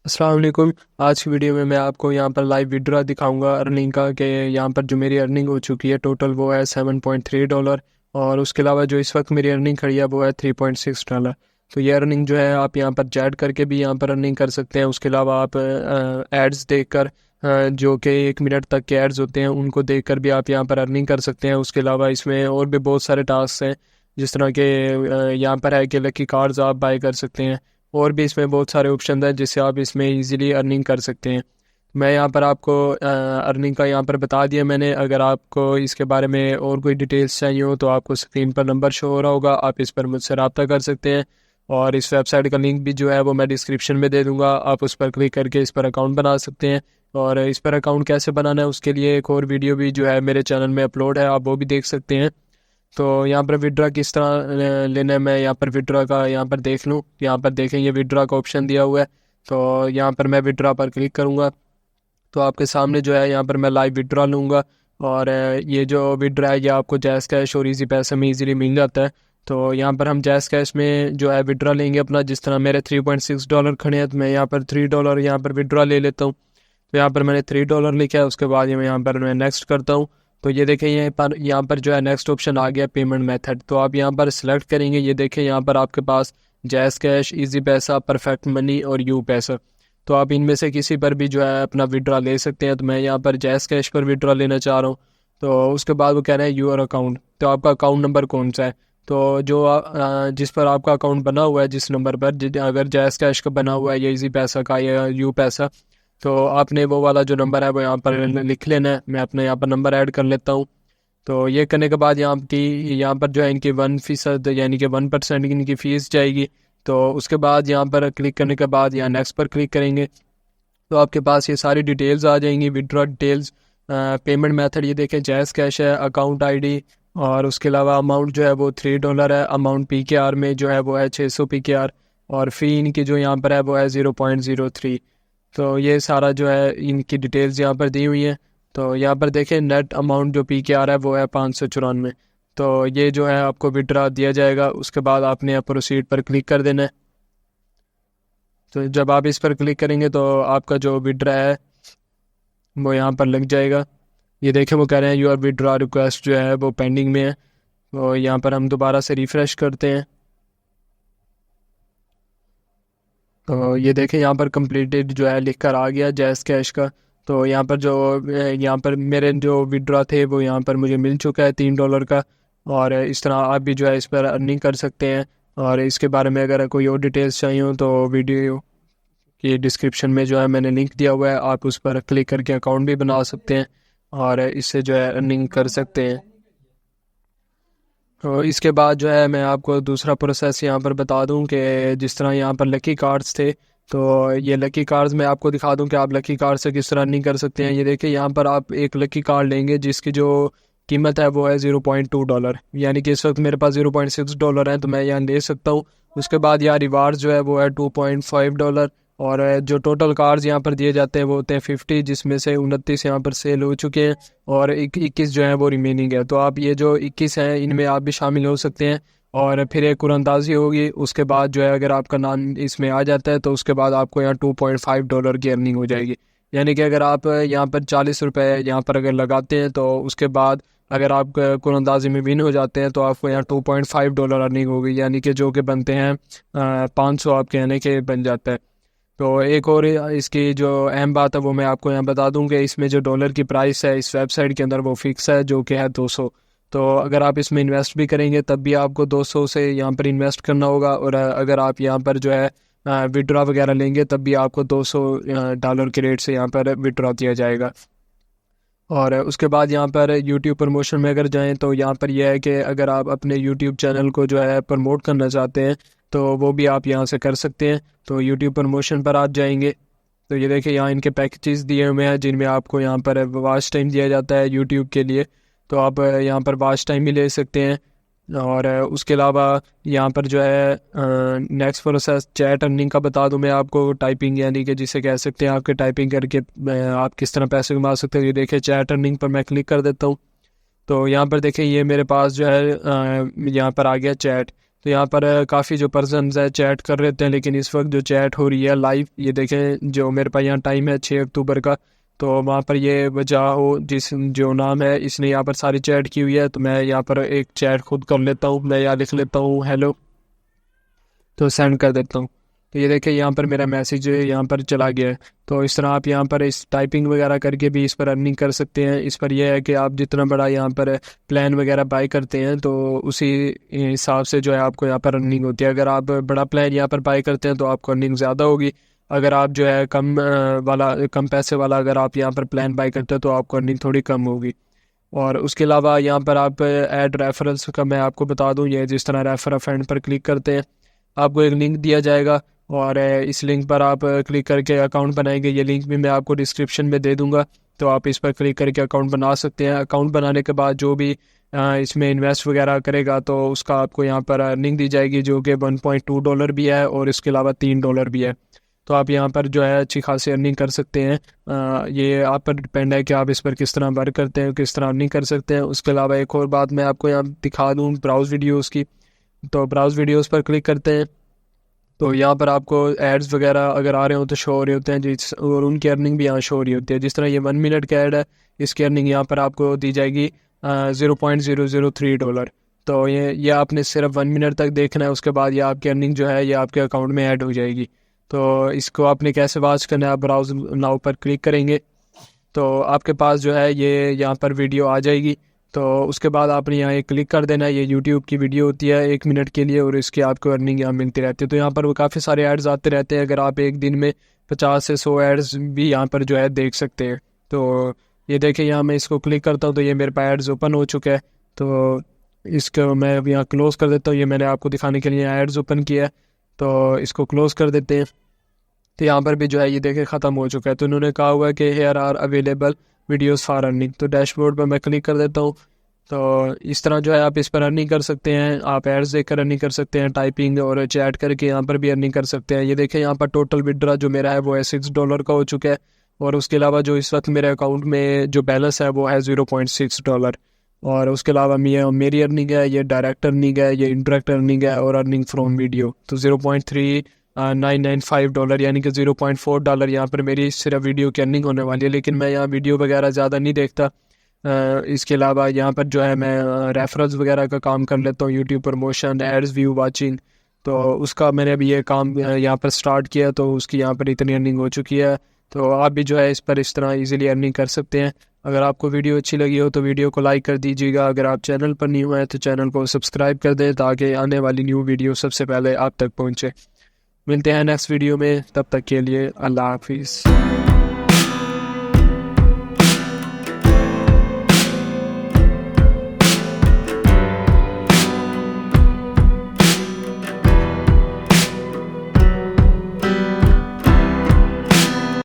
अस्सलाम वालेकुम। आज की वीडियो में मैं आपको यहाँ पर लाइव विड्रॉ दिखाऊंगा अर्निंग का कि यहाँ पर जो मेरी अर्निंग हो चुकी है टोटल वो है $7.3। और उसके अलावा जो इस वक्त मेरी अर्निंग खड़ी है वो है $3.6। तो ये अर्निंग जो है आप यहाँ पर चैट करके भी यहाँ पर अर्निंग कर सकते हैं। उसके अलावा आप एड्स देखकर जो कि 1 मिनट तक के एड्स होते हैं उनको देखकर भी आप यहाँ पर अर्निंग कर सकते हैं। उसके अलावा इसमें और भी बहुत सारे टास्क हैं, जिस तरह के यहाँ पर है कि लकी कार्ड्स आप बाय कर सकते हैं। और भी इसमें बहुत सारे ऑप्शन हैं जिससे आप इसमें इजीली अर्निंग कर सकते हैं। मैं यहाँ पर आपको अर्निंग का यहाँ पर बता दिया मैंने। अगर आपको इसके बारे में और कोई डिटेल्स चाहिए हो तो आपको स्क्रीन पर नंबर शो हो रहा होगा, आप इस पर मुझसे रब्ता कर सकते हैं। और इस वेबसाइट का लिंक भी जो है वो मैं डिस्क्रिप्शन में दे दूँगा, आप उस पर क्लिक करके इस पर अकाउंट बना सकते हैं। और इस पर अकाउंट कैसे बनाना है उसके लिए एक और वीडियो भी जो है मेरे चैनल में अपलोड है, आप वो भी देख सकते हैं। तो यहाँ पर विड्रॉ किस तरह लेना है, मैं यहाँ पर विड्रॉ का यहाँ पर देख लूँ। यहाँ पर देखें ये विड्रॉ का ऑप्शन दिया हुआ है, तो यहाँ पर मैं विड्रॉ पर क्लिक करूँगा तो आपके सामने जो है यहाँ पर मैं लाइव विड्रॉ लूँगा। और ये जो विड्रॉ है ये आपको जैज़ कैश और इजी पैसे में इजीली मिल जाता है। तो यहाँ पर हम जैज़ कैश में जो है विड्रॉ लेंगे अपना। जिस तरह मेरे $3.6 खड़े हैं तो मैं यहाँ पर $3 यहाँ पर विड्रॉ ले लेता हूँ। तो यहाँ पर मैंने $3 लिखा है। उसके बाद ये मैं यहाँ पर मैं नेक्स्ट करता हूँ। तो ये देखें यहाँ पर जो है नेक्स्ट ऑप्शन आ गया पेमेंट मेथड। तो आप यहाँ पर सिलेक्ट करेंगे। ये देखें यहाँ पर आपके पास जैज़ कैश, इजी पैसा, परफेक्ट मनी और यू पैसा। तो आप इनमें से किसी पर भी जो है अपना विड्रॉ ले सकते हैं। तो मैं यहाँ पर जैज़ कैश पर विड्रॉ लेना चाह रहा हूँ। तो उसके बाद वो कह रहे हैं यूर अकाउंट, तो आपका अकाउंट नंबर कौन सा है। तो जो जिस पर आपका अकाउंट बना हुआ है, जिस नंबर पर अगर जैज़ कैश का बना हुआ है या इजी पैसा का या यू पैसा, तो आपने वो वाला जो नंबर है वो यहाँ पर लिख लेना है। मैं अपने यहाँ पर नंबर ऐड कर लेता हूँ। तो ये करने के बाद यहाँ पर जो है इनकी 1% यानी कि 1% इनकी फ़ीस जाएगी। तो उसके बाद यहाँ पर क्लिक करने के बाद यहाँ नेक्स्ट पर क्लिक करेंगे तो आपके पास ये सारी डिटेल्स आ जाएंगी, विड्रॉ डिटेल्स, पेमेंट मेथड। ये देखें जैज़ कैश है, अकाउंट आईडी, और उसके अलावा अमाउंट जो है वो $3 है। अमाउंट PKR में जो है वो है 600 PKR, और फ़ी इनकी जो यहाँ पर है वो है 0.03। तो ये सारा जो है इनकी डिटेल्स यहाँ पर दी हुई हैं। तो यहाँ पर देखें नेट अमाउंट जो PKR है वो है 594। तो ये जो है आपको विड्रॉ दिया जाएगा। उसके बाद आपने प्रोसीड पर क्लिक कर देना है। तो जब आप इस पर क्लिक करेंगे तो आपका जो विड्रॉ है वो यहाँ पर लग जाएगा। ये देखें वो कह रहे हैं योर विड्रॉ रिक्वेस्ट जो है वो पेंडिंग में है। तो यहाँ पर हम दोबारा से रिफ़्रेश करते हैं तो ये देखें यहाँ पर कंप्लीटेड जो है लिख कर आ गया जैज़ कैश का। तो यहाँ पर जो यहाँ पर मेरे जो विड्रॉ थे वो यहाँ पर मुझे मिल चुका है $3 का। और इस तरह आप भी जो है इस पर अर्निंग कर सकते हैं। और इसके बारे में अगर कोई और डिटेल्स चाहिए हो तो वीडियो की डिस्क्रिप्शन में जो है मैंने लिंक दिया हुआ है, आप उस पर क्लिक करके अकाउंट भी बना सकते हैं और इससे जो है अर्निंग कर सकते हैं। तो इसके बाद जो है मैं आपको दूसरा प्रोसेस यहाँ पर बता दूं कि जिस तरह यहाँ पर लकी कार्ड्स थे, तो ये लकी कार्ड्स मैं आपको दिखा दूं कि आप लकी कार्ड से किस तरह अर्निंग कर सकते हैं। ये देखिए यहाँ पर आप एक लकी कार्ड लेंगे जिसकी जो कीमत है वो है $0.2, यानी कि इस वक्त मेरे पास $0.6 है तो मैं यहाँ ले सकता हूँ। उसके बाद यहाँ रिवार्ड जो है वो है $2.5। और जो टोटल कार्ड्स यहाँ पर दिए जाते हैं वो होते हैं 50, जिसमें से 29 यहाँ पर सेल हो चुके हैं और 21 जो है वो रिमेनिंग है। तो आप ये जो 21 हैं इनमें आप भी शामिल हो सकते हैं। और फिर एक कुरंदाजी होगी, उसके बाद जो है अगर आपका नाम इसमें आ जाता है तो उसके बाद आपको यहाँ $2.5 की अर्निंग हो जाएगी। यानी कि अगर आप यहाँ पर ₹40 यहाँ पर अगर लगाते हैं तो उसके बाद अगर आप कुरंदाजी में विन हो जाते हैं तो आपको यहाँ $2.5 अर्निंग होगी, यानी कि जो कि बनते हैं 500 आप कहने के बन जाता है। तो एक और इसकी जो अहम बात है वो मैं आपको यहाँ बता दूं कि इसमें जो डॉलर की प्राइस है इस वेबसाइट के अंदर वो फिक्स है, जो कि है 200। तो अगर आप इसमें इन्वेस्ट भी करेंगे तब भी आपको 200 से यहाँ पर इन्वेस्ट करना होगा। और अगर आप यहाँ पर जो है विड्रॉ वगैरह लेंगे तब भी आपको $200 के रेट से यहाँ पर विड्रॉ दिया जाएगा। और उसके बाद यहाँ पर यूट्यूब प्रमोशन में अगर जाएं तो यहाँ पर यह है कि अगर आप अपने यूट्यूब चैनल को जो है प्रमोट करना चाहते हैं तो वो भी आप यहाँ से कर सकते हैं। तो यूट्यूब प्रमोशन पर आप जाएंगे तो ये देखिए यहाँ इनके पैकेजेस दिए हुए हैं जिनमें आपको यहाँ पर वॉच टाइम दिया जाता है यूट्यूब के लिए। तो आप यहाँ पर वॉच टाइम भी ले सकते हैं। और उसके अलावा यहाँ पर जो है नेक्स्ट प्रोसेस चैट अर्निंग का बता दूं मैं आपको। टाइपिंग यानी कि जिसे कह सकते हैं आपके टाइपिंग करके आप किस तरह पैसे कमा सकते हैं। ये देखिए चैट अर्निंग पर मैं क्लिक कर देता हूँ तो यहाँ पर देखिए ये मेरे पास जो है यहाँ पर आ गया चैट। तो यहाँ पर काफ़ी जो पर्सन्स है चैट कर रहे थे, लेकिन इस वक्त जो चैट हो रही है लाइव, ये देखें जो मेरे पास यहाँ टाइम है 6 अक्टूबर का, तो वहाँ पर ये वजह हो जिस जो नाम है इसने यहाँ पर सारी चैट की हुई है। तो मैं यहाँ पर एक चैट खुद कर लेता हूँ, मैं यहाँ लिख लेता हूँ हेलो, तो सेंड कर देता हूँ। तो ये देखिए यहाँ पर मेरा मैसेज यहाँ पर चला गया है। तो इस तरह आप यहाँ पर इस टाइपिंग वगैरह करके भी इस पर अर्निंग कर सकते हैं। इस पर यह है कि आप जितना बड़ा यहाँ पर प्लान वगैरह बाई करते हैं तो उसी हिसाब से जो है आपको यहाँ पर अर्निंग होती है। अगर आप बड़ा प्लान यहाँ पर बाई करते हैं तो आपको अर्निंग ज़्यादा होगी। अगर आप जो है कम पैसे वाला अगर आप यहाँ पर प्लान बाई करते हैं तो आपको अर्निंग थोड़ी कम होगी। और उसके अलावा यहाँ पर आप ऐड रेफरल्स का मैं आपको बता दूँ, ये जिस तरह रेफर अ फ्रेंड पर क्लिक करते हैं आपको एक लिंक दिया जाएगा और इस लिंक पर आप क्लिक करके अकाउंट बनाएंगे। ये लिंक भी मैं आपको डिस्क्रिप्शन में दे दूंगा, तो आप इस पर क्लिक करके अकाउंट बना सकते हैं। अकाउंट बनाने के बाद जो भी इसमें इन्वेस्ट वगैरह करेगा तो उसका आपको यहाँ पर अर्निंग दी जाएगी, जो कि $1.2 भी है और इसके अलावा $3 भी है। तो आप यहाँ पर जो है अच्छी खासी अर्निंग कर सकते हैं। ये आप पर डिपेंड है कि आप इस पर किस तरह वर्क करते हैं, किस तरह अर्निंग कर सकते हैं। उसके अलावा एक और बात मैं आपको यहाँ दिखा दूँ ब्राउज़ वीडियोज़ की। तो ब्राउज़ वीडियोज़ पर क्लिक करते हैं तो यहाँ पर आपको एड्स वगैरह अगर आ रहे हो तो शो हो रहे होते हैं और उनकी अर्निंग भी यहाँ शो हो रही होती है। जिस तरह ये 1 मिनट का ऐड है, इसकी अर्निंग यहाँ पर आपको दी जाएगी $0.003। तो ये आपने सिर्फ 1 मिनट तक देखना है, उसके बाद ये आपकी अर्निंग जो है ये आपके अकाउंट में ऐड हो जाएगी। तो इसको आपने कैसे वॉच करना है, आप ब्राउज नाउ पर क्लिक करेंगे तो आपके पास जो है ये यहाँ पर वीडियो आ जाएगी। तो उसके बाद आपने यहाँ एक क्लिक कर देना है। ये यूट्यूब की वीडियो होती है 1 मिनट के लिए और इसकी आपको अर्निंग यहाँ मिलती रहती है। तो यहाँ पर वो काफ़ी सारे एड्स आते रहते हैं, अगर आप एक दिन में 50 से 100 एड्स भी यहाँ पर जो है देख सकते हैं। तो ये देखिए यहाँ मैं इसको क्लिक करता हूँ तो ये मेरे पास एड्स ओपन हो चुका है। तो इसको मैं यहाँ क्लोज़ कर देता हूँ, ये मैंने आपको दिखाने के लिए एड्स ओपन किया है, तो इसको क्लोज़ कर देते हैं। तो यहाँ पर भी जो है ये देखे ख़त्म हो चुका है। तो उन्होंने कहा हुआ है कि here are available videos for earning. तो डैशबोर्ड पर मैं क्लिक कर देता हूँ। तो इस तरह जो है आप इस पर अर्निंग कर सकते हैं। आप एड्स देखकर अर्निंग कर सकते हैं, टाइपिंग और चैट करके यहाँ पर भी अर्निंग कर सकते हैं। ये देखें यहाँ पर टोटल विड्रा जो मेरा है वो है $6 का हो चुका है और उसके अलावा जो इस वक्त मेरे अकाउंट में जो बैलेंस है वो है $0.6। और उसके अलावा मेरी अर्निंग है, ये डायरेक्ट अर्निंग है, ये इंडायरेक्ट अर्निंग है और अर्निंग फ्रॉम वीडियो। तो $0.3995 यानी कि $0.4 यहाँ पर मेरी सिर्फ वीडियो की अर्निंग होने वाली है। लेकिन मैं यहाँ वीडियो वगैरह ज़्यादा नहीं देखता। इसके अलावा यहाँ पर जो है मैं रेफरल्स वगैरह का काम कर लेता हूँ, YouTube promotion, ads, view watching. तो उसका मैंने अभी ये काम यहाँ पर स्टार्ट किया तो उसकी यहाँ पर इतनी अर्निंग हो चुकी है। तो आप भी जो है इस पर इस तरह इजीली अर्निंग कर सकते हैं। अगर आपको वीडियो अच्छी लगी हो तो वीडियो को लाइक कर दीजिएगा। अगर आप चैनल पर नहीं हुए हैं तो चैनल को सब्सक्राइब कर दें ताकि आने वाली न्यू वीडियो सबसे पहले आप तक पहुँचे। मिलते हैं नेक्स्ट वीडियो में, तब तक के लिए अल्लाह हाफिज़।